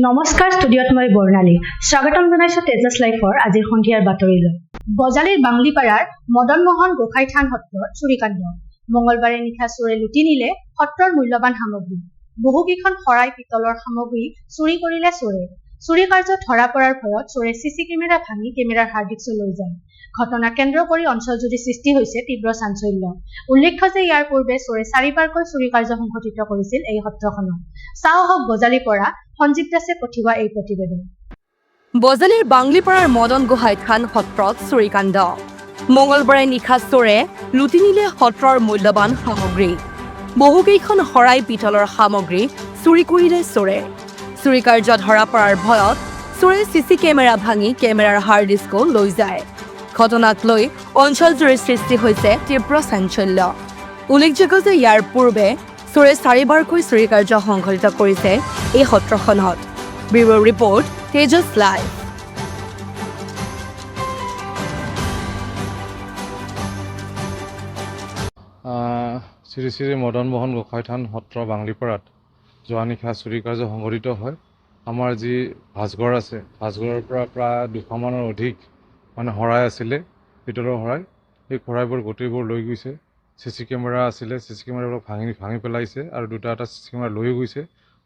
নমস্কাৰ ষ্টুডিঅ'ত মই বৰ্ণালী স্বাগতম জনাইছো তেজছ লাইফৰ আজিৰ সন্ধিয়াৰ বাতৰিলৈ। বজালীৰ বাংলিপাৰাৰ মদন মোহন গোসাঁই থান সত্ৰত চুৰিকাণ্ড। মঙলবাৰে নিশা চোৰে লুটি নিলে সত্ৰৰ মূল্যৱান সামগ্ৰী। বহুকেইখন শৰাই পিতলৰ সামগ্ৰী চুৰি কৰিলে চোৰে। চুৰি কাৰ্য ধৰা পৰাৰ ভয়ত চোৰে চিচি কেমেৰা ভাঙি কেমেৰাৰ হাৰ্ড ডিস্ক লৈ যায়। ঘটনা কেন্দ্ৰ কৰি অঞ্চলজুৰি সৃষ্টি হৈছে তীব্ৰ চাঞ্চল্য। উল্লেখ্য যে ইয়াৰ পূৰ্বে চোৰে 4বাৰকৈ চুৰি কাৰ্য সংঘটিত কৰিছিল এই সত্ৰখনত। চাওঁ হওক বজালীৰ পৰা সঞ্জীৱ দাসে পঠিওৱা এই প্ৰতিবেদন। বজালীৰ বাংলিপাৰাৰ মদন গোহাঁই থান সত্ৰত চুৰিকাণ্ড। মঙলবাৰে নিশা চোৰে লুটি নিলে সত্ৰৰ মূল্যৱান সামগ্ৰী। বহুকেইখন শৰাই পিতলৰ সামগ্ৰী চুৰি কৰিলে চোৰে। চুৰি কাৰ্য ধৰা পৰাৰ ভয়ত চোৰে চিচি কেমেৰা ভাঙি কেমেৰাৰ হাৰ্ড ডিস্কো লৈ যায়। ঘটনাক লৈ অঞ্চলজুৰি সৃষ্টি হৈছে তীব্ৰ চাঞ্চল্য। উল্লেখযোগ্য যে ইয়াৰ পূৰ্বে চোৰে 4বাৰকৈ চুৰি কাৰ্য সংঘটিত কৰিছে এই সত্ৰখনত। Bureau' report Tejas live. Shri Shri Madan Mohan Gosain Than সত্ৰ বাংলিপাৰাত যোৱা নিশা চুৰি কাৰ্য সংঘটিত হয়। আমাৰ যি ভাজঘৰ আছে, ভাজঘৰৰ পৰা প্ৰায় 200মানৰ অধিক শৰাই আছিলে, পিতলৰ শৰাই। সেই শৰাইবোৰ গোটেইবোৰ লৈ গৈছে। চিচি কেমেৰা আছিলে, চিচি কেমেৰাবোৰ ভাঙি পেলাইছে আৰু এটা চিচি কেমেৰা লৈও গৈছে।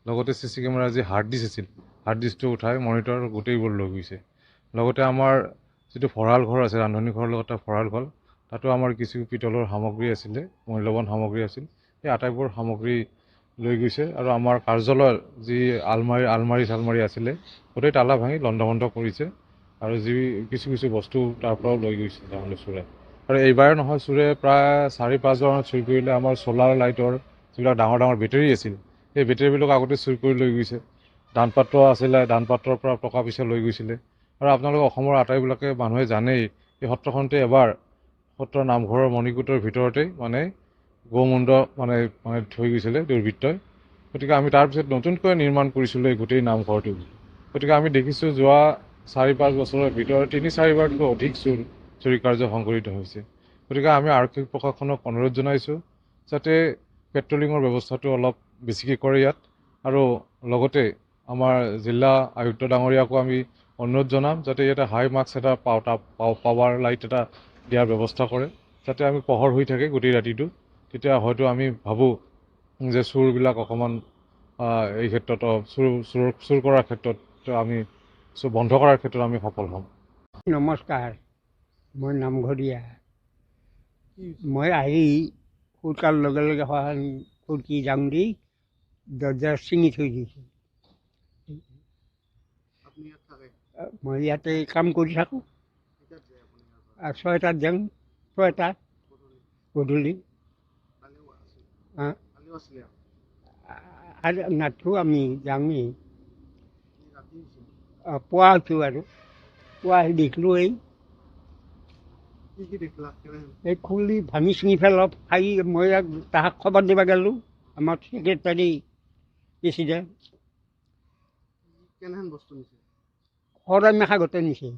লগতে চিচি কেমেৰাৰ যি হাৰ্ড ডিস্ক আছিল, হাৰ্ড ডিস্কটো উঠাই মনিটৰ গোটেইবোৰ লৈ গৈছে। লগতে আমাৰ যিটো ভঁৰাল ঘৰ আছে, ৰান্ধনি ঘৰৰ লগত এটা ভঁৰাল ঘৰ, তাতো আমাৰ কিছু পিতলৰ সামগ্ৰী আছিলে, মূল্যৱান সামগ্ৰী আছিল। সেই আটাইবোৰ সামগ্ৰী লৈ গৈছে আৰু আমাৰ কাৰ্যালয়ৰ যি আলমাৰী আছিলে গোটেই তালা ভাঙি লণ্ডভণ্ড কৰিছে আৰু যি কিছু বস্তু তাৰ পৰাও লৈ গৈছে তেওঁলোকে চোৰে। আৰু এইবাৰ নহয়, চোৰে প্ৰায় 4-5 বাৰ চুৰি কৰিলে। আমাৰ চ'লাৰ লাইটৰ যিবিলাক ডাঙৰ বেটেৰী আছিল, সেই বেটেৰীবিলাক আগতে চুৰি কৰি লৈ গৈছে। দান পাত্ৰ আছিলে, দান পাত্ৰৰ পৰা টকা পইচা লৈ গৈছিলে। আৰু আপোনালোকে অসমৰ আটাইবিলাকে মানুহে জানেই, এই সত্ৰখনতে এবাৰ সত্ৰৰ নামঘৰৰ মণিকূটৰ ভিতৰতেই গৌমুণ্ড থৈ গৈছিলে দুৰ্বৃত্তই। গতিকে আমি তাৰপিছত নতুনকৈ নিৰ্মাণ কৰিছিলোঁ এই গোটেই নামঘৰটো। গতিকে আমি দেখিছোঁ যোৱা 4-5 বছৰৰ ভিতৰত 3-4বাৰতকৈ অধিক চুৰি কাৰ্য সংঘটিত হৈছে। গতিকে আমি আৰক্ষী প্ৰশাসনক অনুৰোধ জনাইছোঁ যাতে পেট্ৰলিঙৰ ব্যৱস্থাটো অলপ বেছিকৈ কৰে ইয়াত। আৰু লগতে আমাৰ জিলা আয়ুক্ত ডাঙৰীয়াকো আমি অনুৰোধ জনাম যাতে ইয়াতে হাই মাস্ক এটা পাৱাৰ লাইট এটা দিয়াৰ ব্যৱস্থা কৰে, যাতে আমি পোহৰ হৈ থাকে গোটেই ৰাতিটো। তেতিয়া হয়তো আমি ভাবোঁ যে চোৰবিলাক অকণমান এই ক্ষেত্ৰত চুৰ কৰাৰ ক্ষেত্ৰত আমি বন্ধ কৰাৰ ক্ষেত্ৰত আমি সফল হ'ম। নমস্কাৰ, মই নামঘৰীয়া। মই আহি সোনকাল লগে ফুৰ্কি যাম দি দৰ্জা ছিঙি থৈ দিছোঁ। মই ইয়াতে কাম কৰি থাকোঁ। 6টাত যাওঁ, 6টা গধূলি। আৰু নাথো আমি যামেই। পুৱা উঠোঁ আৰু পুৱা আহি দেখিলোঁ এই খুলি ভাঙি চিঙি পেলাই খাই। মই তাহাক খবৰ দিব গ'লোঁ, আমাৰ ছেক্ৰেটাৰী প্ৰেছিডেণ্ট। শৰাই মেখা গোটেই নিছে,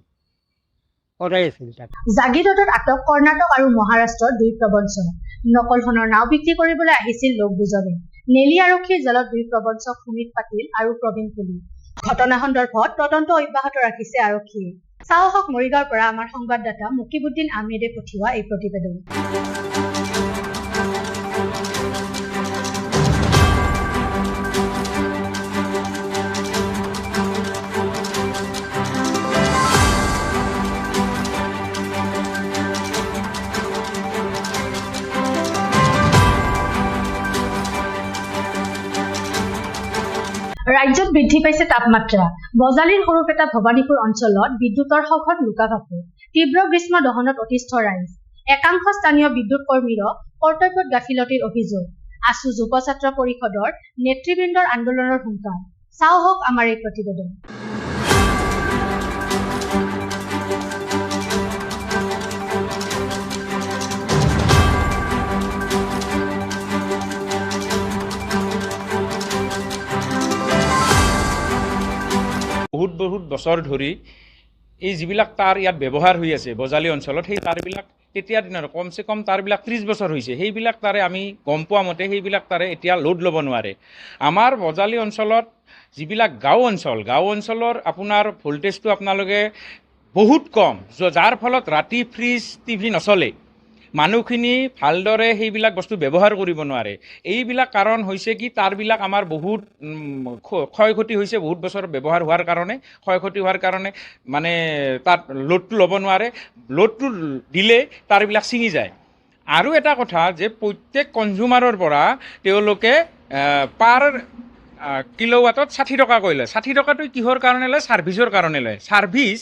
শৰাই আছিল তাত। জাগিৰোডত আটক কৰ্ণাটক আৰু মহাৰাষ্ট্ৰৰ 2 প্ৰবঞ্চক। নকল সোণৰ নাও বিক্ৰী কৰিবলৈ আহিছিল লোক দুজনে। নেলী আৰক্ষীৰ জালত 2 প্ৰবঞ্চক সুমিত পাটিল আৰু প্ৰবীণ পুলি। ঘটনা সন্দৰ্ভত তদন্ত অব্যাহত ৰাখিছে আৰক্ষীয়ে। চাওঁ হওক মৰিগাঁৱৰ পৰা আমাৰ সংবাদদাতা মুকিবুদ্দিন আহমেদে পঠিওৱা এই প্ৰতিবেদন। ৰাজ্যত বৃদ্ধি পাইছে তাপমাত্ৰা। বজালীৰ সৰুপেটা ভৱানীপুৰ অঞ্চলত বিদ্যুতৰ সংকট লুকাভাকু। তীব্ৰ গ্ৰীষ্ম দহনত অতিষ্ঠ ৰাইজ। একাংশ স্থানীয় বিদ্যুৎ কৰ্মীৰ কৰ্তব্যত গাফিলতিৰ অভিযোগ। আছু যুৱ ছাত্ৰ পৰিষদৰ নেতৃবৃন্দৰ আন্দোলনৰ হুংকাৰ। চাওঁ হওক আমাৰ এই প্ৰতিবেদন। বহুত বছৰ ধৰি এই যিবিলাক তাঁৰ ইয়াত ব্যৱহাৰ হৈ আছে বজালী অঞ্চলত, সেই তাঁৰবিলাক তেতিয়াৰ দিনৰ কমচে কম তাঁৰবিলাক 30 বছৰ হৈছে। সেইবিলাক তাঁৰে আমি গম পোৱা মতে সেইবিলাক তাঁৰে এতিয়া লোড ল'ব নোৱাৰে। আমাৰ বজালী অঞ্চলত যিবিলাক গাঁও অঞ্চলৰ আপোনাৰ ভল্টেজটো আপোনালোকে বহুত কম, যাৰ ফলত ৰাতি ফ্ৰিজ টিভি নচলে, মানুহখিনি ভালদৰে সেইবিলাক বস্তু ব্যৱহাৰ কৰিব নোৱাৰে। এইবিলাক কাৰণ হৈছে কি, তাৰবিলাক আমাৰ বহুত ক্ষয় ক্ষতি হৈছে, বহুত বছৰ ব্যৱহাৰ হোৱাৰ কাৰণে ক্ষয় ক্ষতি হোৱাৰ কাৰণে মানে তাত লোডটো ল'ব নোৱাৰে, লোডটো দিলে তাৰবিলাক ছিঙি যায়। আৰু এটা কথা যে প্ৰত্যেক কনজিউমাৰৰ পৰা তেওঁলোকে পাৰ কিলোৱাটত 60 টকাকৈ লয়। 60 টকাটো কিহৰ কাৰণে লয়? ছাৰ্ভিচৰ কাৰণে লয়। ছাৰ্ভিচ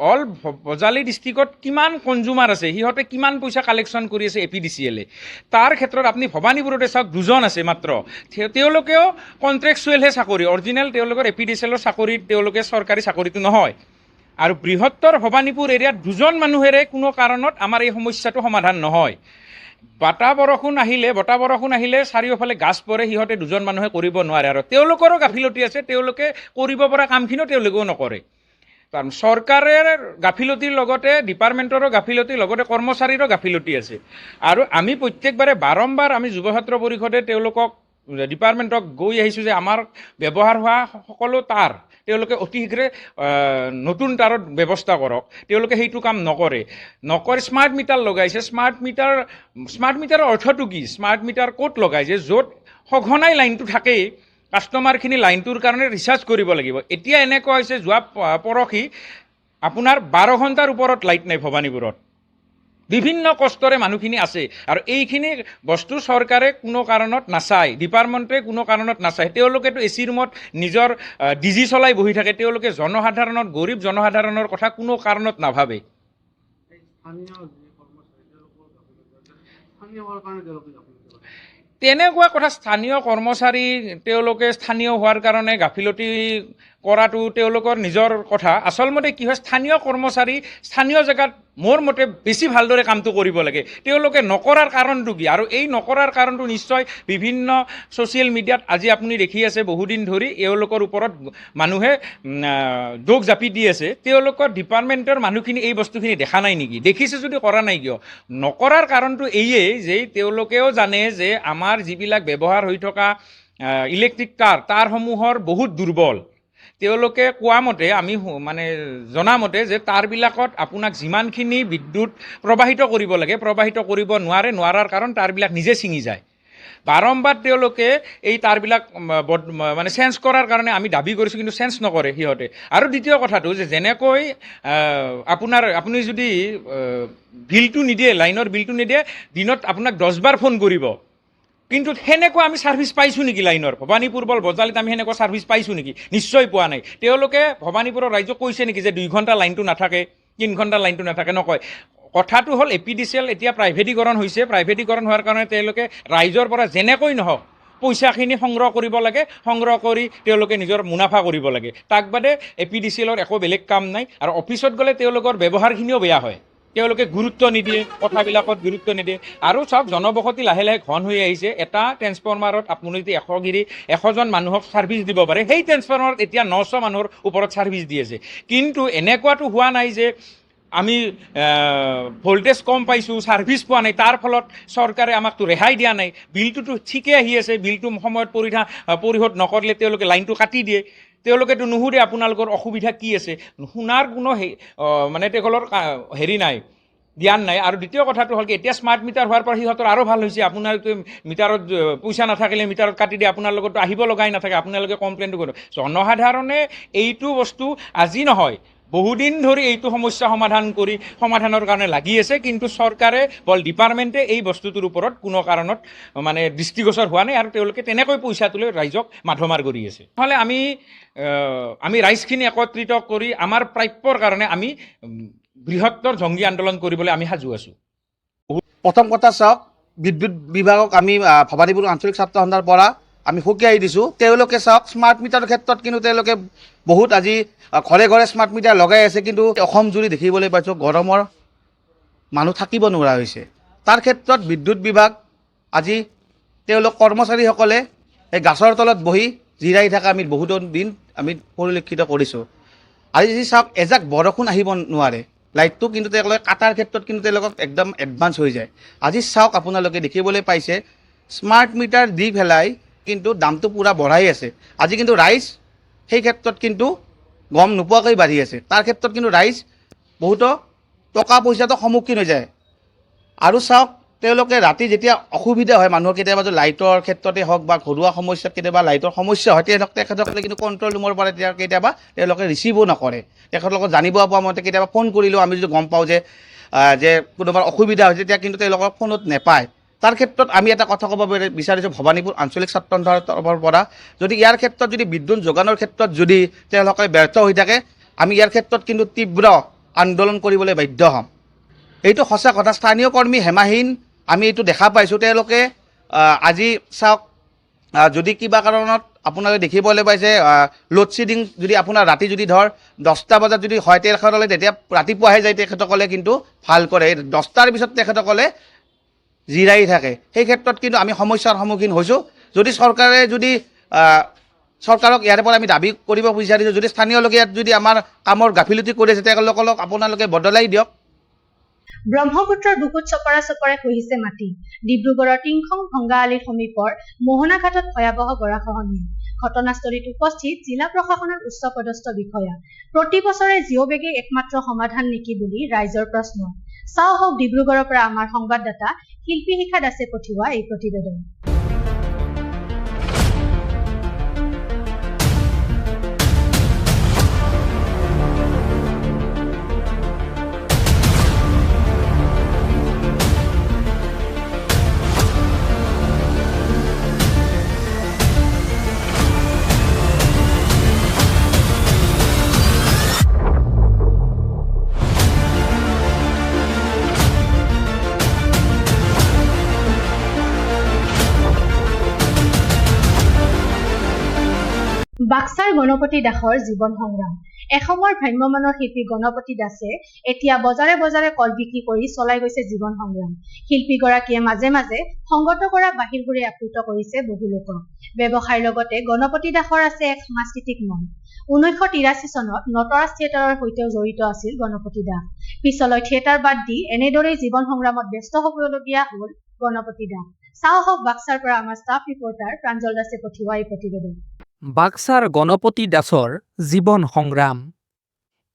অল বজালী ডিষ্ট্ৰিক্টত কিমান কনজিউমাৰ আছে, সিহঁতে কিমান পইচা কালেকশ্যন কৰি আছে APDCL-এ। তাৰ ক্ষেত্ৰত আপুনি ভবানীপুৰতে চাওক, 2জন আছে মাত্ৰ, তেওঁলোকেও কণ্ট্ৰেকচুৱেলহে চাকৰি, অৰিজিনেল তেওঁলোকৰ APDCL-ৰ চাকৰিত তেওঁলোকে চৰকাৰী চাকৰিটো নহয়। আৰু বৃহত্তৰ ভবানীপুৰ এৰিয়াত 2জন মানুহেৰে কোনো কাৰণত আমাৰ এই সমস্যাটো সমাধান নহয়। বতাহ বৰষুণ আহিলে চাৰিওফালে গাছ পৰে, সিহঁতে 2জন মানুহে কৰিব নোৱাৰে। আৰু তেওঁলোকৰো গাফিলতি আছে, তেওঁলোকে কৰিব পৰা কামখিনিও তেওঁলোকেও নকৰে। কাৰণ চৰকাৰৰ গাফিলতিৰ লগতে ডিপাৰ্টমেণ্টৰো গাফিলতিৰ লগতে কৰ্মচাৰীৰো গাফিলতি আছে। আৰু আমি প্ৰত্যেকবাৰে বাৰম্বাৰ আমি যুৱ ছাত্ৰ পৰিষদে তেওঁলোকক ডিপাৰ্টমেণ্টক গৈ আহিছোঁ যে আমাৰ ব্যৱহাৰ হোৱা সকলো তাঁৰ তেওঁলোকে অতি শীঘ্ৰে নতুন তাঁৰত ব্যৱস্থা কৰক। তেওঁলোকে সেইটো কাম নকৰে। স্মাৰ্ট মিটাৰ লগাইছে। স্মাৰ্ট মিটাৰৰ অৰ্থটো কি? স্মাৰ্ট মিটাৰ ক'ত লগাইছে? য'ত সঘনাই লাইনটো থাকেই, কাষ্টমাৰখিনি লাইনটোৰ কাৰণে ৰিচাৰ্জ কৰিব লাগিব। এতিয়া এনেকুৱা হৈছে, যোৱা পৰহি আপোনাৰ 12 ঘণ্টাৰ ওপৰত লাইট নাই ভবানীপুৰত। বিভিন্ন কষ্টৰে মানুহখিনি আছে। আৰু এইখিনি বস্তু চৰকাৰে কোনো কাৰণত নাচায়, ডিপাৰ্টমেণ্টে কোনো কাৰণত নাচায়। তেওঁলোকেতো AC ৰুমত নিজৰ DG চলাই বহি থাকে। তেওঁলোকে জনসাধাৰণৰ, গৰীব জনসাধাৰণৰ কথা কোনো কাৰণত নাভাবে। তেনেকুৱা কথা, স্থানীয় কৰ্মচাৰী তেওঁলোকে স্থানীয় হোৱাৰ কাৰণে গাফিলতি কৰাটো তেওঁলোকৰ নিজৰ কথা। আচলমতে কি হয়, স্থানীয় কৰ্মচাৰী স্থানীয় জেগাত মোৰ মতে বেছি ভালদৰে কামটো কৰিব লাগে। তেওঁলোকে নকৰাৰ কাৰণটো কি? আৰু এই নকৰাৰ কাৰণটো নিশ্চয় বিভিন্ন ছ'চিয়েল মিডিয়াত আজি আপুনি দেখি আছে, বহুদিন ধৰি এওঁলোকৰ ওপৰত মানুহে দোষ জাপি দি আছে। তেওঁলোকৰ ডিপাৰ্টমেণ্টৰ মানুহখিনি এই বস্তুখিনি দেখা নাই নেকি? দেখিছে যদি কৰা নাই কিয়? নকৰাৰ কাৰণটো এইয়েই যে তেওঁলোকেও জানে যে আমাৰ যিবিলাক ব্যৱহাৰ হৈ থকা ইলেক্ট্ৰিক তাঁৰসমূহৰ বহুত দুৰ্বল। তেওঁলোকে কোৱা মতে, আমি মানে জনামতে যে তাঁৰবিলাকত আপোনাক যিমানখিনি বিদ্যুৎ প্ৰবাহিত কৰিব লাগে প্ৰবাহিত কৰিব নোৱাৰাৰ কাৰণ তাঁৰবিলাক নিজে ছিঙি যায়। বাৰম্বাৰ তেওঁলোকে এই তাঁৰবিলাক মানে চেঞ্জ কৰাৰ কাৰণে আমি দাবী কৰিছোঁ, কিন্তু চেঞ্জ নকৰে সিহঁতে। আৰু দ্বিতীয় কথাটো যে যেনেকৈ আপুনি যদি বিলটো নিদিয়ে, লাইনৰ বিলটো নিদিয়ে, দিনত আপোনাক 10 বাৰ ফোন কৰিব, কিন্তু সেনেকুৱা আমি ছাৰ্ভিচ পাইছোঁ নেকি লাইনৰ? ভবানীপুৰ বজালীত আমি সেনেকুৱা ছাৰ্ভিচ পাইছোঁ নেকি? নিশ্চয় পোৱা নাই। তেওঁলোকে ভবানীপুৰৰ ৰাইজক কৈছে নেকি যে 2 ঘণ্টা লাইনটো নাথাকে, 3 ঘণ্টা লাইনটো নাথাকে? নকয়। কথাটো হ'ল APDCL এতিয়া প্ৰাইভেটীকৰণ হৈছে। প্ৰাইভেটীকৰণ হোৱাৰ কাৰণে তেওঁলোকে ৰাইজৰ পৰা যেনেকৈ নহওক পইচাখিনি সংগ্ৰহ কৰিব লাগে, সংগ্ৰহ কৰি তেওঁলোকে নিজৰ মুনাফা কৰিব লাগে। তাক বাদে APDCL-ৰ একো বেলেগ কাম নাই। আৰু অফিচত গ'লে তেওঁলোকৰ ব্যৱহাৰখিনিও বেয়া হয়। তেওঁলোকে গুৰুত্ব নিদিয়ে, কথাবিলাকত গুৰুত্ব নিদিয়ে। আৰু চাওক, জনবসতি লাহে লাহে ঘন হৈ আহিছে। এটা ট্ৰেন্সফৰ্মাৰত আপুনি যদি 100জন মানুহক ছাৰ্ভিচ দিব পাৰে, সেই ট্ৰেন্সফৰ্মাৰত এতিয়া 900 মানুহৰ ওপৰত ছাৰ্ভিচ দি আছে। কিন্তু এনেকুৱাটো হোৱা নাই যে আমি ভল্টেজ কম পাইছোঁ, ছাৰ্ভিচ পোৱা নাই, তাৰ ফলত চৰকাৰে আমাকতো ৰেহাই দিয়া নাই। বিলটোতো ঠিকে আহি আছে, বিলটো সময়ত পৰিশোধ নকৰিলে তেওঁলোকে লাইনটো কাটি দিয়ে। তেওঁলোকেতো নুসুধে আপোনালোকৰ অসুবিধা কি আছে, শুনাৰ কোনো মানে তেওঁলোকৰ হেৰি নাই, জ্ঞান নাই। আৰু দ্বিতীয় কথাটো হ'ল কি, এতিয়া স্মাৰ্ট মিটাৰ হোৱাৰ পৰা সিহঁতৰ আৰু ভাল হৈছে। আপোনালোকে মিটাৰত পইচা নাথাকিলে মিটাৰত কাটি দিয়ে, আপোনাৰ লগতো আহিব লগাই নাথাকে, আপোনালোকে কমপ্লেইনটো কৰিব। জনসাধাৰণে এইটো বস্তু আজি নহয়, বহুদিন ধৰি এইটো সমস্যা সমাধানৰ কাৰণে লাগি আছে। কিন্তু চৰকাৰে ডিপাৰ্টমেণ্টে এই বস্তুটোৰ ওপৰত কোনো কাৰণত মানে দৃষ্টিগোচৰ হোৱা নাই। আৰু তেওঁলোকে তেনেকৈ পইচাটো লৈ ৰাইজক মাধমাৰ কৰি আছে। নহ'লে আমি ৰাইজখিনি একত্ৰিত কৰি আমাৰ প্ৰাপ্যৰ কাৰণে আমি বৃহত্তৰ জংগী আন্দোলন কৰিবলৈ আমি সাজু আছোঁ। প্ৰথম কথা চাওক, বিদ্যুৎ বিভাগক আমি ভবানীপুৰ আঞ্চলিক ছাত্ৰ সন্থাৰ পৰা আমি সকীয়াই দিছোঁ। তেওঁলোকে চাওক, স্মাৰ্ট মিটাৰৰ ক্ষেত্ৰত কিন্তু তেওঁলোকে বহুত আজি ঘৰে ঘৰে স্মাৰ্ট মিটাৰ লগাই আছে, কিন্তু অসম জুৰি দেখিবলৈ পাইছোঁ গৰমৰ মানুহ থাকিব নোৱাৰা হৈছে। তাৰ ক্ষেত্ৰত বিদ্যুৎ বিভাগ আজি তেওঁলোক কৰ্মচাৰীসকলে এই গাছৰ তলত বহি জিৰাই থকা আমি বহুতো দিন আমি পৰিলক্ষিত কৰিছোঁ। আজি চাওক, এজাক বৰষুণ আহিব নোৱাৰে, লাইটটো কিন্তু তেওঁলোকে কাটাৰ ক্ষেত্ৰত কিন্তু তেওঁলোকক একদম এডভান্স হৈ যায়। আজি চাওক, আপোনালোকে দেখিবলৈ পাইছে স্মাৰ্ট মিটাৰ দি পেলাই কিন্তু দামটো পূৰা বঢ়াই আছে। আজি কিন্তু ৰাইজ সেই ক্ষেত্ৰত কিন্তু গম নোপোৱাকৈ বাঢ়ি আছে। তাৰ ক্ষেত্ৰত কিন্তু ৰাইজ বহুতো টকা পইচাটো সন্মুখীন হৈ যায়। আৰু চাওক, তেওঁলোকে ৰাতি যেতিয়া অসুবিধা হয় মানুহৰ, কেতিয়াবা যদি লাইটৰ ক্ষেত্ৰতে হওক বা ঘৰুৱা সমস্যাত কেতিয়াবা লাইটৰ সমস্যা হয়, তেখেতসকলে কিন্তু কণ্ট্ৰল ৰুমৰ পৰা কেতিয়াবা তেওঁলোকে ৰিচিভো নকৰে। তেখেতলোকক জানিব পোৱা মতে কেতিয়াবা ফোন কৰিলেও আমি যদি গম পাওঁ যে কোনোবাৰ অসুবিধা হৈছে, তেতিয়া কিন্তু তেওঁলোকক ফোনত নেপায়। তাৰ ক্ষেত্ৰত আমি এটা কথা ক'ব বিচাৰিছোঁ ভৱানীপুৰ আঞ্চলিক ছাত্ৰ সন্থাৰ তৰফৰ পৰা, যদি ইয়াৰ ক্ষেত্ৰত যদি বিদ্যুৎ যোগানৰ ক্ষেত্ৰত যদি তেওঁলোকে ব্যৰ্থ হৈ থাকে, আমি ইয়াৰ ক্ষেত্ৰত কিন্তু তীব্ৰ আন্দোলন কৰিবলৈ বাধ্য হ'ম। এইটো সঁচা কথা। স্থানীয় কৰ্মী হেমাহীন আমি এইটো দেখা পাইছোঁ। তেওঁলোকে আজি চাওক, যদি কিবা কাৰণত আপোনালোকে দেখিবলৈ পাইছে লোডশ্বেডিং যদি আপোনাৰ ৰাতি যদি ধৰ 10টা বজাত যদি হয়, তেখেতসকলে তেতিয়া ৰাতিপুৱাহে যায় তেখেতসকলে কিন্তু ভাল কৰে। 10টাৰ পিছত তেখেতসকলে জিৰাই থাকে। সেই ক্ষেত্ৰত কিন্তু আমি সমস্যাৰ সন্মুখীন হৈছোঁ। যদি চৰকাৰক ইয়াৰ পৰা আমি দাবী কৰিব বিচাৰিছোঁ, যদি স্থানীয় লোকে ইয়াত যদি আমাৰ কামৰ গাফিলতি কৰি আছে, তেওঁলোকক আপোনালোকে বদলাই দিয়ক। ব্ৰহ্মপুত্ৰৰ বুকুত চপৰা চপৰে খহিছে মাটি। ডিব্ৰুগড়ৰ টিংখং ভংগা আলিৰ সমীপৰ মোহনা ঘাটত ভয়াৱহ গৰাখহনীয়া। ঘটনাস্থলীত উপস্থিত জিলা প্ৰশাসনৰ উচ্চপদস্থ বিষয়া। প্ৰতি বছৰে জিঅ' বেগেই একমাত্ৰ সমাধান নেকি বুলি ৰাইজৰ প্ৰশ্ন। চাওঁ হওক ডিব্ৰুগড়ৰ পৰা আমাৰ সংবাদদাতা শিল্পী শিখা দাসে পঠিওৱা এই প্ৰতিবেদন। বাক্সাৰ গণপতি দাসৰ জীৱন সংগ্ৰাম। এসময়ৰ ভ্ৰাম্যমানৰ শিল্পী গণপতি দাসে এতিয়া বজাৰে বজাৰে কল বিক্ৰী কৰি চলাই গৈছে জীৱন সংগ্ৰাম। শিল্পীগৰাকীয়ে মাজে মাজে সংগত কৰা বাহিৰবোৰে আপ্লুত কৰিছে বহু লোকক। ব্যৱসায়ৰ লগতে গণপতি দাসৰ আছে এক সাংস্কৃতিক মন। 1983 চনত নটৰাজ থিয়েটাৰৰ সৈতেও জড়িত আছিল গণপতি দাস। পিছলৈ থিয়েটাৰ বাদ দি এনেদৰেই জীৱন সংগ্ৰামত ব্যস্ত হ'বলগীয়া হ'ল গণপতি দাস। চাওঁ হওক বাক্সাৰ পৰা আমাৰ ষ্টাফ ৰিপৰ্টাৰ প্ৰাঞ্জল দাসে পঠিওৱা এই প্ৰতিবেদন। বাক্সাৰ গণপতি দাসৰ জীৱন সংগ্ৰাম।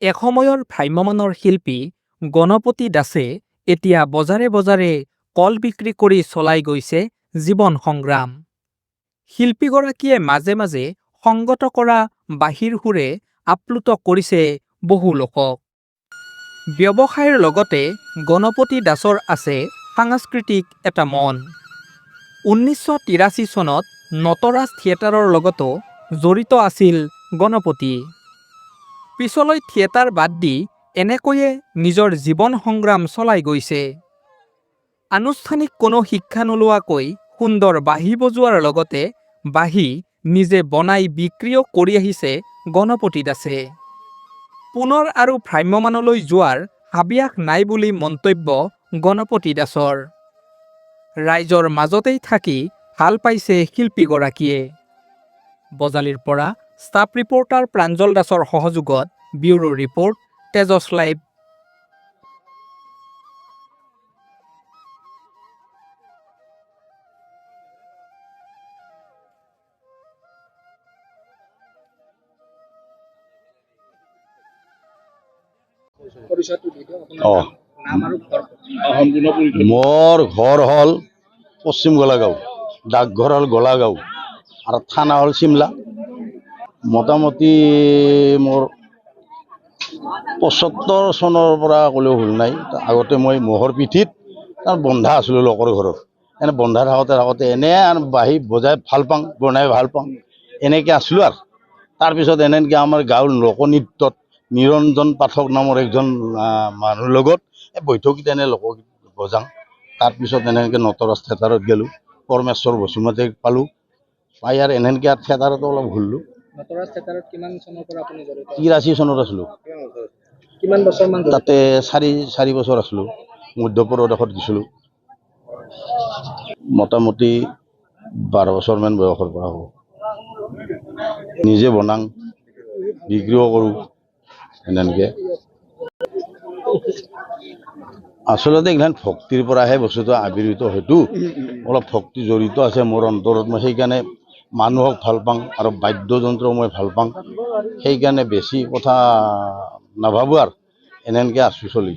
এসময়ৰ ভ্ৰাম্যমানৰ শিল্পী গণপতি দাসে এতিয়া বজাৰে বজাৰে কল বিক্ৰী কৰি চলাই গৈছে জীৱন সংগ্ৰাম। শিল্পীগৰাকীয়ে মাজে মাজে সংগত কৰা বাহিৰ সুৰে আপ্লুত কৰিছে বহু লোকক। ব্যৱসায়ৰ লগতে গণপতি দাসৰ আছে সাংস্কৃতিক এটা মন। 1983 চনত নটৰাজ থিয়েটাৰৰ লগতো জড়িত আছিল গণপতি। পিছলৈ থিয়েটাৰ বাদ দি এনেকৈয়ে নিজৰ জীৱন সংগ্ৰাম চলাই গৈছে। আনুষ্ঠানিক কোনো শিক্ষা নোলোৱাকৈ সুন্দৰ বাঁহী বজোৱাৰ লগতে বাঁহী নিজে বনাই বিক্ৰীও কৰি আহিছে গণপতি দাসে। পুনৰ আৰু ভ্ৰাম্যমানলৈ যোৱাৰ হাবিয়াস নাই বুলি মন্তব্য গণপতি দাসৰ। ৰাইজৰ মাজতেই থাকি ভাল পাইছে শিল্পীগৰাকীয়ে। বজালিৰ পৰা ষ্টাফ ৰিপৰ্টাৰ প্ৰাঞ্জল দাসৰ সহযোগত ব্যুৰো ৰিপৰ্ট, তেজছ লাইভ। মোৰ ঘৰ হ'ল পশ্চিম গোলাগাঁও, ডাকঘৰ হ'ল গোলাগাঁও আৰু থানা হ'ল চিমলা। মোটামুটি মোৰ 75 চনৰ পৰা ক'লেও ভুল নাই। আগতে মই মহৰ পিঠিত তাৰ বন্ধা আছিলোঁ লোকৰ ঘৰত। এনে বন্ধা থাকোঁতে এনে বাঁহী বজাই ভাল পাওঁ, বনাই ভাল পাওঁ, এনেকৈ আছিলোঁ। আৰু তাৰপিছত এনেকৈ আমাৰ গাঁৱৰ লোকনৃত্যত নিৰঞ্জন পাঠক নামৰ একজন মানুহৰ লগত বৈঠকীত এনে লোকগীত বজাওঁ। তাৰপিছত এনেকৈ নটৰাজ থিয়েটাৰত গ'লোঁ, পৰমেশ্বৰ বসুমতীক পালোঁ, পাই আৰু এনেকৈ থিয়েটাৰতো অলপ ঘূৰিলোঁ। নটৰাজ থিয়েটাৰত কিমান চনৰ পৰা আপুনি জড়িত? 83 চনত আছিলোঁ। কিমান বছৰমান? তাতে 4 বছৰ আছিলোঁ। মধ্যপ্ৰদেশত গৈছিলোঁ। মোটামুটি 12 বছৰমান বয়সৰ পৰা হ'ব। নিজে বনাওঁ, বিক্ৰীও কৰোঁ এনেকৈ। আচলতে এইগিলান ভক্তিৰ পৰাহে বস্তুটো আবিৰ্ভূত হয়তো। অলপ ভক্তি জড়িত আছে মোৰ অন্তৰত। মই সেইকাৰণে মানুহক ভাল পাওঁ আৰু বাদ্যযন্ত্ৰ মই ভাল পাওঁ সেইকাৰণে বেছি কথা নাভাবোঁ আৰু এনেকৈ আছোঁ চলি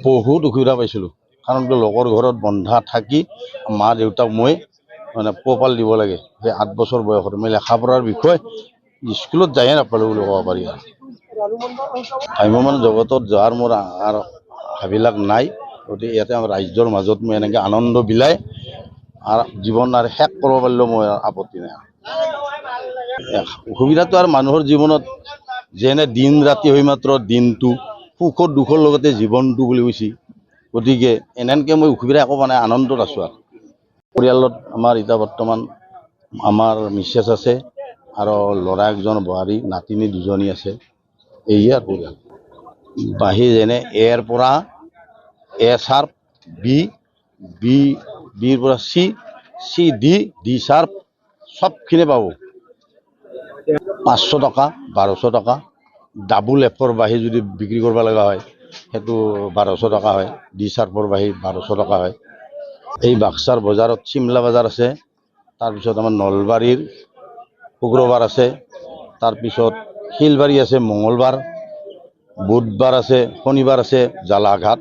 বহুত অসুবিধা পাইছিলোঁ কাৰণ লগৰ ঘৰত বন্ধা থাকি মা দেউতাক মই মানে পোহপাল দিব লাগে সেই 8 বছৰ বয়সত মই লেখা পঢ়াৰ বিষয় স্কুলত যায়ে নাপালোঁ বুলি ক'ব পাৰি আৰু ভ্ৰাম্যমান জগতত যোৱাৰ মোৰ আৰু ভাবিলাক নাই গতিকে ইয়াতে আমাৰ ৰাজ্যৰ মাজত মই এনেকৈ আনন্দ বিলাই আৰু জীৱন আৰু শেষ কৰিব পাৰিলেও মই আপত্তি নাই অসুবিধাটো আৰু মানুহৰ জীৱনত যেনে দিন ৰাতি হৈ মাত্ৰ দিনটো সুখৰ দুখৰ লগতে জীৱনটো বুলি কৈছে গতিকে এনেকৈ মই অসুবিধা একো মানে আনন্দত আছোঁ আৰু পৰিয়ালত আমাৰ এতিয়া বৰ্তমান আমাৰ মিছেছ আছে আৰু ল'ৰা একজন বোৱাৰী নাতিনী দুজনী আছে এয়ে আৰু পৰিয়াল বাহিৰ যেনে এৰ পৰা এ চাৰ্প বিৰ পৰা চি ডি চাৰ্প চবখিনি পাব 500 টকা 1200 টকা ডাবুল এফৰ বাহি যদি বিক্ৰী কৰিব লগা হয় সেইটো 1200 টকা হয় ডি চাৰ্পৰ বাহি 1200 টকা হয় এই বাক্সাৰ বজাৰত চিমলা বজাৰ আছে তাৰপিছত আমাৰ নলবাৰীৰ শুক্ৰবাৰ আছে তাৰপিছত শিলবাৰী আছে মঙলবাৰ বুধবাৰ আছে শনিবাৰ আছে জালাঘাট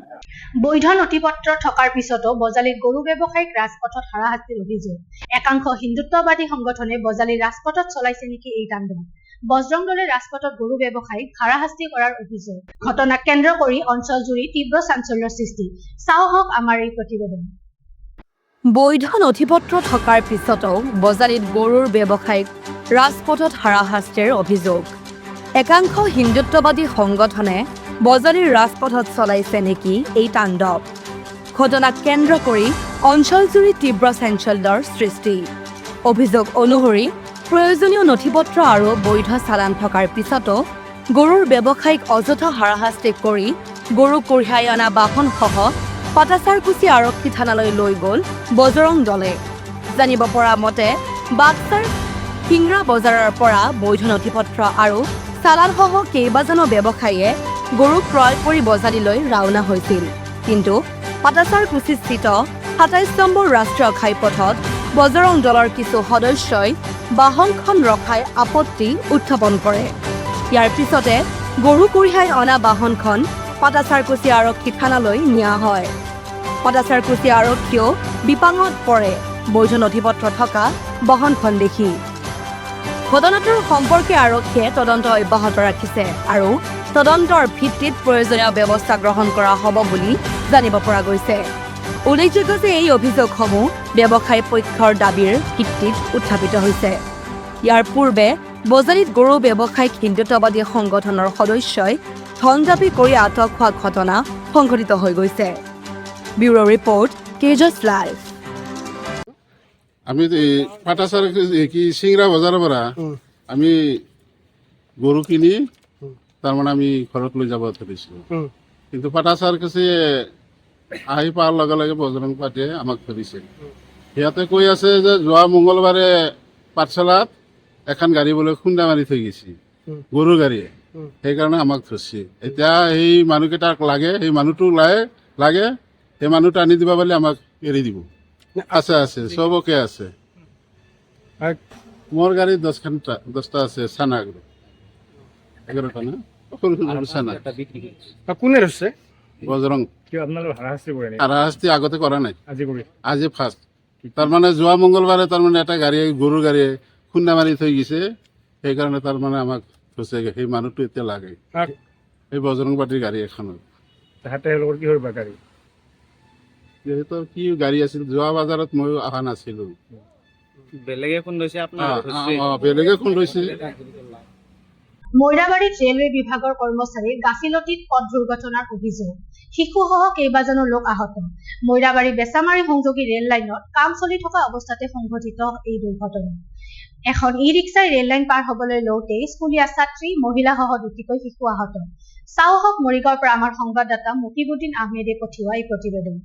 বৈধ নথি পত্ৰ থকাৰ পিছতো বজালীত গৰু ব্যৱসায়িক ৰাজপথত হাৰাশাস্তিৰ অভিযোগ একাংশ হিন্দুত্ববাদী সংগঠনে বজালীৰ ৰাজপথত চলাইছে নেকি এই তাণ্ডৱ বজৰং দলে ৰাজপথত গৰু ব্যৱসায়িক হাৰাশাস্তি কৰাৰ অভিযোগ ঘটনাক কেন্দ্ৰ কৰি অঞ্চলজুৰি তীব্ৰ চাঞ্চল্যৰ সৃষ্টি চাওক আমাৰ এই প্ৰতিবেদন বৈধ নথিপত্ৰ থকাৰ পিছতো বজালীত গৰুৰ ব্যৱসায়িক ৰাজপথত হাৰাশাস্তিৰ অভিযোগ একাংশ হিন্দুত্ববাদী সংগঠনে বজালীৰ ৰাজপথত চলাইছে নেকি এই তাণ্ডৱ ঘটনাক কেন্দ্ৰ কৰি অঞ্চলজুৰি তীব্ৰ চাঞ্চল্যৰ সৃষ্টি অভিযোগ অনুসৰি প্ৰয়োজনীয় নথিপত্ৰ আৰু বৈধ চালান থকাৰ পিছতো গৰুৰ ব্যৱসায়িক অযথা হাৰাশাস্তি কৰি গৰু কঢ়িয়াই অনা বাহনসহ পাটাচাৰকুছি আৰক্ষী থানালৈ লৈ গ'ল বজৰং দলে জানিব পৰা মতে বাক্সাৰ সিংৰা বজাৰৰ পৰা বৈধ নথিপত্ৰ আৰু চালানসহ কেইবাজনো ব্যৱসায়ীয়ে গৰু ক্ৰয় কৰি বজালীলৈ ৰাওনা হৈছিল কিন্তু পাটাচাৰকুছিস্থিত ২৭ নম্বৰ ৰাষ্ট্ৰীয় ঘাইপথত বজৰং দলৰ কিছু সদস্যই বাহনখন ৰখাই আপত্তি উত্থাপন কৰে ইয়াৰ পিছতে গৰু কঢ়িয়াই অনা বাহনখন পাটাচাৰকুছি আৰক্ষী থানালৈ নিয়া হয় পাটাচাৰকুছি আৰক্ষীয়েও বিপাঙত পৰে বৈধ নথিপত্ৰ থকা বাহনখন দেখি ঘটনাটোৰ সম্পৰ্কে আৰক্ষীয়ে তদন্ত অব্যাহত ৰাখিছে আৰু তদন্তৰ ভিত্তিত প্ৰয়োজনীয় ব্যৱস্থা গ্ৰহণ কৰা হ'ব বুলি জানিব পৰা গৈছে উল্লেখযোগ্য যে এই অভিযোগসমূহ ব্যৱসায়ী পক্ষৰ দাবীৰ ভিত্তিত উত্থাপিত হৈছে ইয়াৰ পূৰ্বে বজালীত গৰু ব্যৱসায়িক হিন্দুত্ববাদী সংগঠনৰ সদস্যই ধন দাবী কৰি আটক হোৱা ঘটনা সংঘটিত হৈ গৈছে ব্যুৰো ৰিপৰ্ট কেজছ লাইভ আমি পাটাচাৰ কি চিংৰা বজাৰৰ পৰা আমি গৰু কিনি তাৰমানে আমি ঘৰত লৈ যাব ধৰিছিলোঁ কিন্তু পাটাচাৰ কাছে আহি পোৱাৰ লগে লগে বজৰং পাৰ্টীয়ে আমাক ধৰিছে সিহঁতে কৈ আছে যে যোৱা মংগলবাৰে পাঠশালাত এখন গাড়ী বোলে খুন্দা মাৰি থৈ গৈছে গৰুৰ গাড়ীয়ে সেইকাৰণে আমাক ধৰিছে এতিয়া সেই মানুহকেইটাক লাগে সেই মানুহটো লাগে সেই মানুহটো আনি দিবা বুলি আমাক এৰি দিব আছে চবকে আছে মোৰ গাড়ীত 10টা আছে চানা 11টা না চানা কোনে ৰছে বজৰং হাৰাশাস্তি আগতে কৰা নাই আজি ফাৰ্ষ্ট তাৰমানে যোৱা মংগলবাৰে তাৰমানে এটা গৰুৰ গাড়ীয়ে খুন্দা মাৰি থৈ গৈছে সেইকাৰণে তাৰমানে আমাক ধৰিছে সেই মানুহটো এতিয়া লাগে এই বজৰং পাৰ্টীৰ গাড়ী এখনত সিহঁতৰ কি গাড়ী আছিল যোৱা বজাৰত মই অহা নাছিলো বেলেগে খুন্দাইছে মৈৰাবাৰীত ৰেলৱে বিভাগৰ কৰ্মচাৰীৰ গাফিলতিত পথ দুৰ্ঘটনাৰ অভিযোগ শিশুসহ কেইবাজনো লোক আহত মৈৰাবাৰী বেচামাৰী সংযোগী ৰেল লাইনত কাম চলি থকা অৱস্থাতে সংঘটিত এই দুৰ্ঘটনা এখন ই ৰিক্সাই ৰেল লাইন পাৰ হবলৈ লওঁতে স্কুলীয়া ছাত্ৰী মহিলাসহ দুটিকৈ শিশু আহত চাওক মৰিগাঁৱৰ পৰা আমাৰ সংবাদদাতা মুকিবুদ্দিন আহমেদে পঠিওৱা এই প্ৰতিবেদন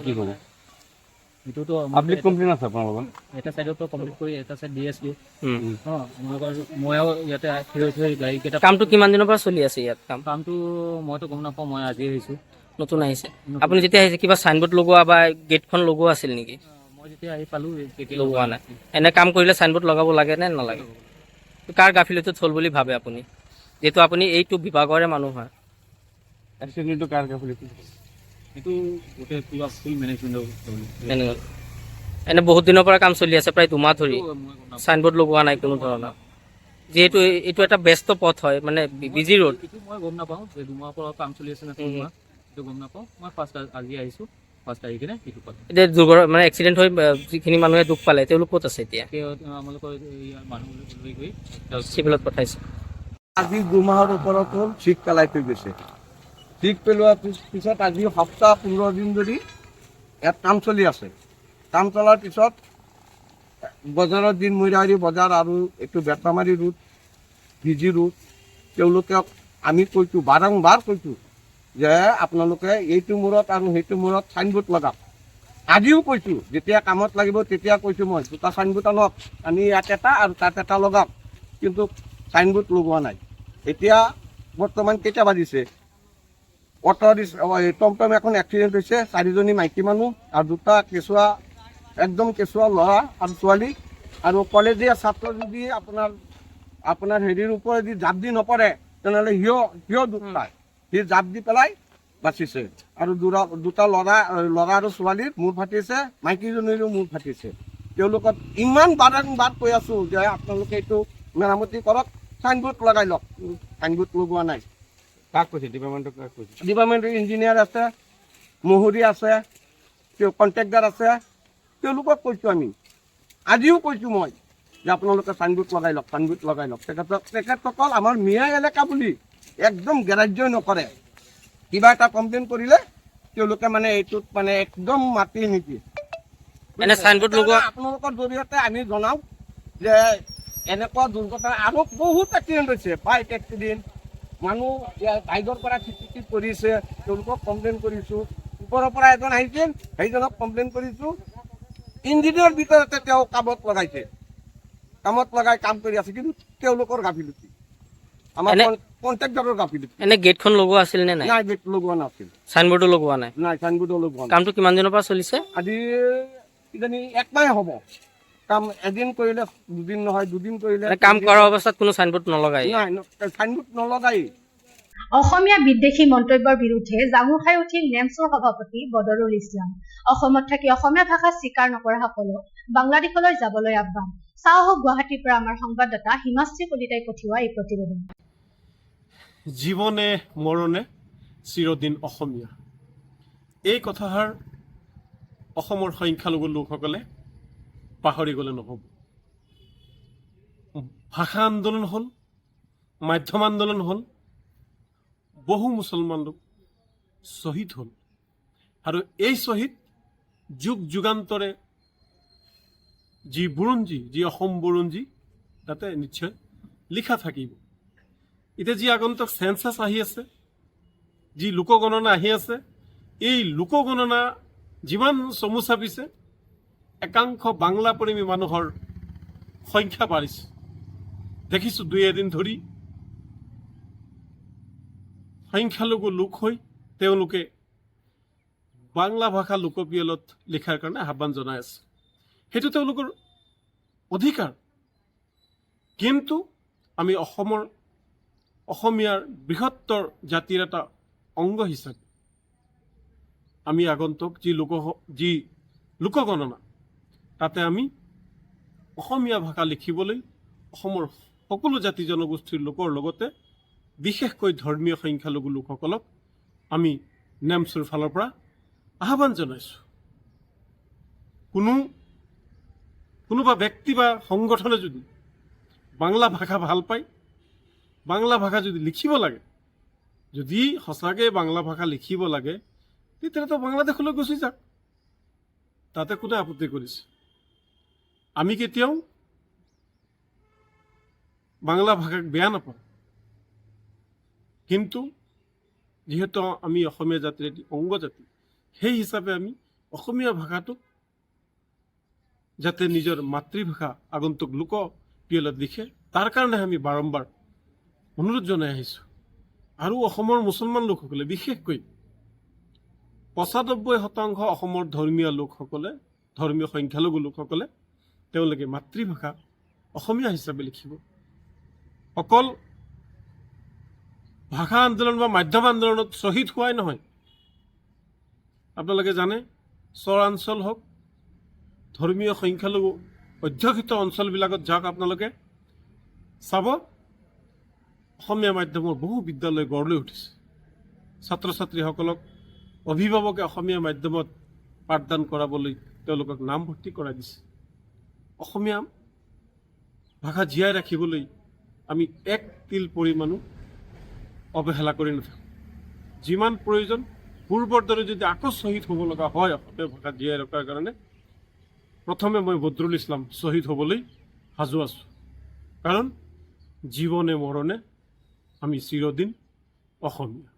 কি কৰে এইটোতো পাব্লিক কমপ্লেইন আছে আপোনালোকৰ এটা চাইডতো কমপ্লিট কৰি এটা চাইড দি আছিলোঁ ময়ো ইয়াতে থিয় থৈ গাড়ীকেইটা কামটো কিমান দিনৰ পৰা চলি আছে ইয়াত কাম কামটো মইতো গম নাপাওঁ মই আজি আহিছোঁ নতুন আহিছে আপুনি যেতিয়া আহিছে কিবা চাইনবোৰ্ড লগোৱা বা গেটখন লগোৱা আছিল নেকি মই যেতিয়া আহি পালোঁ তেতিয়া লগোৱা নাই এনে কাম কৰিলে চাইনবোৰ্ড লগাব লাগে নে নালাগে কাৰ গাফিলতিত হ'ল বুলি ভাবে আপুনি যিহেতু আপুনি এইটো বিভাগৰে মানুহ হয় এক্সিডেণ্টটো কাৰ গাফিলতি এইটো গোটেই পুৰা ফুল মেনেজমেণ্ট এনে বহুত দিনৰ পৰা কাম চলি আছে প্ৰায় 2 মাহ ধৰি মই গম নাপাওঁ চাইনবোৰ্ড লগোৱা নাই কোনো ধৰণৰ যিহেতু এইটো এটা ব্যস্ত পথ হয় মানে বিজি ৰোড এইটো মই গম নাপাওঁ যে 2 মাহৰ পৰা কাম চলি আছে নে 3 মাহ এইটো গম নাপাওঁ মই ফাৰ্ষ্ট আজি আহিছোঁ ফাৰ্ষ্ট আহি কিনে এইটো পালোঁ এতিয়া মানে এক্সিডেণ্ট হৈ যিখিনি মানুহে দুখ পালে তেওঁলোক ক'ত আছে এতিয়া আমালোকৰ মানুহ লৈ গৈ চিভিলত পঠাইছে আজি 2 মাহৰ ওপৰত হ'ল ঠিক পেলাই থৈ গৈছে ঠিক পেলোৱাৰ পিছত আজি সপ্তাহ 15 দিন ধৰি ইয়াত কাম চলি আছে কাম চলাৰ পিছত বজাৰৰ দিন মৈৰাবাৰী বজাৰ আৰু এইটো বেটামাৰী ৰোড বিজি ৰোড তেওঁলোকে আমি কৈছোঁ বাৰম্বাৰ কৈছোঁ যে আপোনালোকে এইটো মূৰত আৰু সেইটো মূৰত চাইনবোৰ্ড লগাওক আজিও কৈছোঁ যেতিয়া কামত লাগিব তেতিয়া কৈছোঁ মই 2টা চাইনবোৰ্ড আনক আমি ইয়াত এটা আৰু তাত এটা লগাওক কিন্তু চাইনবোৰ্ড লগোৱা নাই এতিয়া বৰ্তমান কেইটা বাজিছে অটো টমটম এখন এক্সিডেণ্ট হৈছে 4জনী মাইকী মানুহ আৰু 2টা কেঁচুৱা একদম কেঁচুৱা ল'ৰা আৰু ছোৱালী আৰু কলেজীয়া ছাত্ৰ যদি আপোনাৰ হেৰিৰ ওপৰেদি জাপ দি নপৰে তেনেহ'লে সিও দুখ পায় সি জাপ দি পেলাই বাচিছে আৰু 2টা ল'ৰা আৰু ছোৱালীৰ মূৰ ফাটিছে মাইকীজনীৰো মূৰ ফাটিছে তেওঁলোকক ইমান বাৰম্বাৰ কৈ আছোঁ যে আপোনালোকে এইটো মেৰামতি কৰক চাইনবোৰ্ড লগাই লওক চাইনবোৰ্ড লগোৱা নাই কাক কৈছে ডিপাৰ্টমেণ্টক কাক কৈছে ডিপাৰ্টমেণ্টৰ ইঞ্জিনিয়াৰ আছে মহুৰী আছে কণ্ট্ৰেক্টাৰ আছে তেওঁলোকক কৈছোঁ আমি আজিও কৈছোঁ মই যে আপোনালোকে চাইনবোৰ্ড লগাই লওক তেখেতসকল আমাৰ মিয়া এলেকা বুলি একদম গ্ৰাহ্যই নকৰে কিবা এটা কমপ্লেইন কৰিলে তেওঁলোকে মানে এইটোত মানে একদম মাতি নিদিয়ে এনে চাইনবোৰ্ড লগোৱা আপোনালোকৰ জৰিয়তে আমি জনাওঁ যে এনেকুৱা দুৰ্ঘটনা আৰু বহুত এক্সিডেণ্ট হৈছে বাইক এক্সিডেণ্ট মানুহ বাইকৰ পৰা ঠিক কৰিছে তেওঁলোকক কমপ্লেইন কৰিছোঁ ওপৰৰ পৰা এজন আহিছিল সেইজনক কমপ্লেইন কৰিছোঁ ইঞ্জিনিয়াৰ ভিতৰতে তেওঁ কামত লগাই কাম কৰি আছে কিন্তু তেওঁলোকৰ গাফিলতি আমাৰ কণ্ট্ৰেক্টৰৰ গাফিলতি এনে গেটখন লগোৱা আছিল নে নাই নাই গেট লগোৱা নাছিল চাইনবোৰ্ডো লগোৱা নাই নাই চাইনবোৰ্ডো লগোৱা নাই কামটো কিমান দিনৰ পৰা চলিছে আজি কিজানি 1 মাহ হ'ব কাম এদিন কৰিলে 2 দিন নহয় 2 দিন কৰিলে কাম কৰা অৱস্থাত কোনো চাইনবোৰ্ড নলগাই নাই চাইনবোৰ্ড নলগাই অসমীয়া বিদ্বেষী মন্তব্যৰ বিৰুদ্ধে জাঙুৰ খাই উঠিল নেমছৰ সভাপতি বদৰুল ইছলাম অসমত থাকি অসমীয়া ভাষা স্বীকাৰ নকৰাসকলক বাংলাদেশলৈ যাবলৈ আহ্বান চাওঁ হওক গুৱাহাটীৰ পৰা আমাৰ সংবাদদাতা হিমাশ্ৰী কলিতাই পঠিওৱা এই প্ৰতিবেদন জীৱনে মৰণে চিৰদিন অসমীয়া এই কথাষাৰ অসমৰ সংখ্যালঘু লোকসকলে পাহৰি গ'লে নহ'ব ভাষা আন্দোলন হ'ল মাধ্যম আন্দোলন হ'ল বহু মুছলমান লোক শ্বহীদ হ'ল আৰু এই শ্বহীদ যুগ যুগান্তৰে যি অসম বুৰঞ্জী তাতে নিশ্চয় লিখা থাকিব এতিয়া যি আগন্তুক চেঞ্চাছ আহি আছে যি লোকগণনা আহি আছে এই লোকগণনা যিমান চমু চাপিছে একাংশ বাংলা প্ৰেমী মানুহৰ সংখ্যা বাঢ়িছে দেখিছোঁ 2-এদিন ধৰি সংখ্যালঘু লোক হৈ তেওঁলোকে বাংলা ভাষা লোকপিয়লত লিখাৰ কাৰণে আহ্বান জনাই আছে সেইটো তেওঁলোকৰ অধিকাৰ কিন্তু আমি অসমীয়াৰ বৃহত্তৰ জাতিৰ এটা অংগ হিচাপে আমি আগন্তুক যি লোকগণনা তাতে আমি অসমীয়া ভাষা লিখিবলৈ অসমৰ সকলো জাতি জনগোষ্ঠীৰ লোকৰ লগতে বিশেষকৈ ধৰ্মীয় সংখ্যালঘু লোকসকলক আমি নেমছৰ ফালৰ পৰা আহ্বান জনাইছোঁ কোনোবা ব্যক্তি বা সংগঠনে যদি বাংলা ভাষা ভাল পায় বাংলা ভাষা যদি লিখিব লাগে যদি সঁচাকৈ বাংলা ভাষা লিখিব লাগে তেতিয়াতো বাংলাদেশলৈ গুচি যাওক তাতে কোনে আপত্তি কৰিছে আমি কেতিয়াও বাংলা ভাষাক বেয়া নাপাওঁ কিন্তু যিহেতু আমি অসমীয়া জাতিৰ এটি অংগ জাতি সেই হিচাপে আমি অসমীয়া ভাষাটোক যাতে নিজৰ মাতৃভাষা আগন্তুক লোকপিয়লত লিখে তাৰ কাৰণে আমি বাৰম্বাৰ অনুৰোধ জনাই আহিছোঁ। আৰু অসমৰ মুছলমান লোকসকলে বিশেষকৈ ৯৫% অসমৰ ধৰ্মীয় লোকসকলে, ধৰ্মীয় সংখ্যালঘু লোকসকলে তেওঁলোকে মাতৃভাষা অসমীয়া হিচাপে লিখিব। অকল ভাষা আন্দোলন বা মাধ্যম আন্দোলনত শ্বহীদ হোৱাই নহয়, আপোনালোকে জানে চৰাঞ্চল হওক, ধৰ্মীয় সংখ্যালঘু অধ্যুষিত অঞ্চলবিলাকত যাওক, আপোনালোকে চাব অসমীয়া মাধ্যমৰ বহু বিদ্যালয় গঢ় লৈ উঠিছে। ছাত্ৰ ছাত্ৰীসকলক অভিভাৱকে অসমীয়া মাধ্যমত পাঠদান কৰাবলৈ তেওঁলোকক নামভৰ্তি কৰাই দিছে। অসমীয়া ভাষা জীয়াই ৰাখিবলৈ আমি এক তিল পৰিমাণো অৱহেলা কৰি নাথাকোঁ। যিমান প্ৰয়োজন পূৰ্বৰ দৰে যদি আকৌ শ্বহীদ হ'ব লগা হয় অসমীয়া ভাষা জীয়াই ৰখাৰ কাৰণে, প্ৰথমে মই বদৰুল ইছলাম শ্বহীদ হ'বলৈ সাজু আছোঁ। কাৰণ জীৱনে মৰণে আমি চিৰদিন অসমীয়া।